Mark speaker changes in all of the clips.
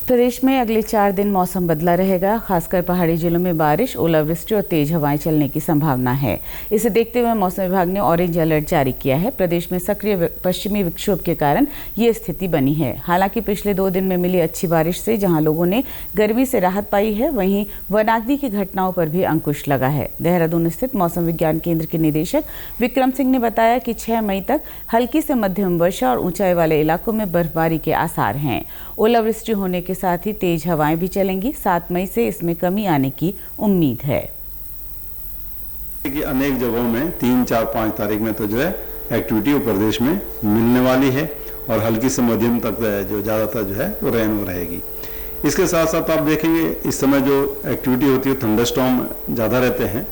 Speaker 1: प्रदेश में अगले 4 दिन मौसम बदला रहेगा। खासकर पहाड़ी जिलों में बारिश, ओलावृष्टि और तेज हवाएं चलने की संभावना है। इसे देखते हुए मौसम विभाग ने ऑरेंज अलर्ट जारी किया है। प्रदेश में सक्रिय पश्चिमी विक्षोभ के कारण ये स्थिति बनी है। हालांकि पिछले 2 दिन में मिली अच्छी बारिश से जहां लोगों ने गर्मी से राहत पाई है, वहीं वनाग्नि की घटनाओं पर भी अंकुश लगा है। देहरादून स्थित मौसम विज्ञान केंद्र के निदेशक विक्रम सिंह ने बताया कि 6 मई तक हल्की से मध्यम वर्षा और ऊंचाई वाले इलाकों में बर्फबारी के आसार हैं। ओलावृष्टि होने के साथ ही तेज हवाएं भी चलेंगी। 7 मई से इसमें कमी आने की उम्मीद है।
Speaker 2: कि अनेक जगहों में 3, 4, 5 तारीख में तो जो है एक्टिविटी प्रदेश में मिलने वाली है और हल्की से मध्यम तक जो ज़्यादातर जो है वो रेन रहेगी। इसके साथ साथ आप देखेंगे इस समय जो एक्टिविटी होती है थंडरस्टॉर्म ज़्यादा रहते हैं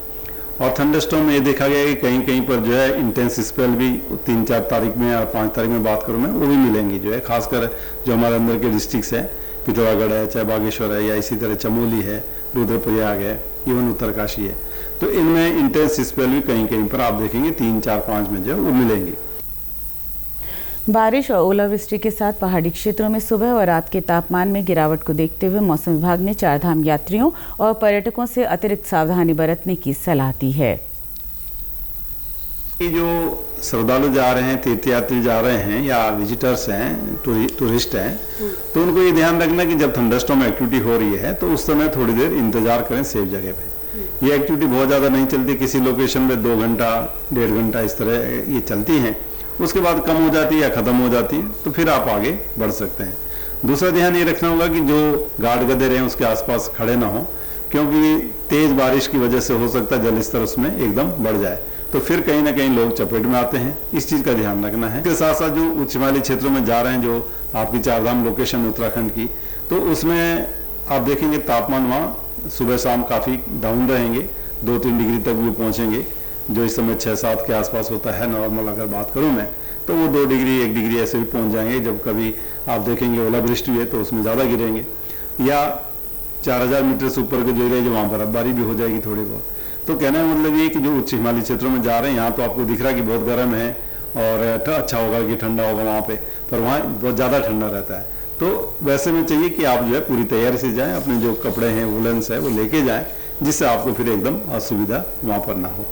Speaker 2: और थंडरस्टॉर्म में ये देखा गया है कि कहीं कहीं पर जो है इंटेंस स्पेल भी 3, 4 तारीख में और 5 तारीख में बात करूँ मैं, वो भी मिलेंगी जो है। खासकर जो हमारे अंदर के डिस्ट्रिक्ट्स हैं, पिथौरागढ़ है, चाहे बागेश्वर है, या इसी तरह चमोली है, रुद्रप्रयाग है, इवन उत्तरकाशी है, तो इनमें इंटेंस स्पेल भी कहीं कहीं पर आप देखेंगे 3, 4, 5 में जो है वो मिलेंगी।
Speaker 1: बारिश और ओलावृष्टि के साथ पहाड़ी क्षेत्रों में सुबह और रात के तापमान में गिरावट को देखते हुए मौसम विभाग ने 4 धाम यात्रियों और पर्यटकों से अतिरिक्त सावधानी बरतने की सलाह दी है।
Speaker 2: जो श्रद्धालु जा रहे हैं, तीर्थयात्री जा रहे हैं या विजिटर्स हैं, टूरिस्ट हैं, तो उनको ये ध्यान रखना कि जब थंडरस्टॉर्म एक्टिविटी हो रही है तो उस समय थोड़ी देर इंतजार करें सेफ जगह पे। ये एक्टिविटी बहुत ज़्यादा नहीं चलती, किसी लोकेशन में 2 घंटा 1.5 घंटा इस तरह ये चलती हैं, उसके बाद कम हो जाती है या ख़त्म हो जाती है, तो फिर आप आगे बढ़ सकते हैं। दूसरा ध्यान ये रखना होगा कि जो गार्ड गधे रहे हैं उसके आसपास खड़े ना हो, क्योंकि तेज़ बारिश की वजह से हो सकता है जल स्तर उसमें एकदम बढ़ जाए, तो फिर कहीं ना कहीं लोग चपेट में आते हैं। इस चीज़ का ध्यान रखना है। इसके साथ साथ जो उच्च हिमालयी क्षेत्रों में जा रहे हैं, जो आपकी 4 धाम लोकेशन उत्तराखंड की, तो उसमें आप देखेंगे तापमान वहाँ सुबह शाम काफ़ी डाउन रहेंगे, 2-3 डिग्री तक भी पहुँचेंगे। जो इस समय 6-7 के आसपास होता है नॉर्मल, अगर बात करूँ मैं, तो वो 2 डिग्री 1 डिग्री ऐसे भी पहुँच जाएंगे। जब कभी आप देखेंगे ओलावृष्टि हुई है तो उसमें ज़्यादा गिरेंगे, या 4000 मीटर से ऊपर के जो एरिया, जो वहाँ बर्फबारी भी हो जाएगी थोड़ी बहुत। तो कहने का मतलब ये कि जो उच्च हिमालयी क्षेत्रों में जा रहे हैं, यहाँ तो आपको दिख रहा है कि बहुत गर्म है और अच्छा होगा कि ठंडा होगा वहाँ पे, पर वहाँ बहुत ज़्यादा ठंडा रहता है। तो वैसे में चाहिए कि आप जो है पूरी तैयारी से जाएं, अपने जो कपड़े हैं वुलन्स है वो लेके जाएं, जिससे आपको फिर एकदम असुविधा वहाँ पर ना हो।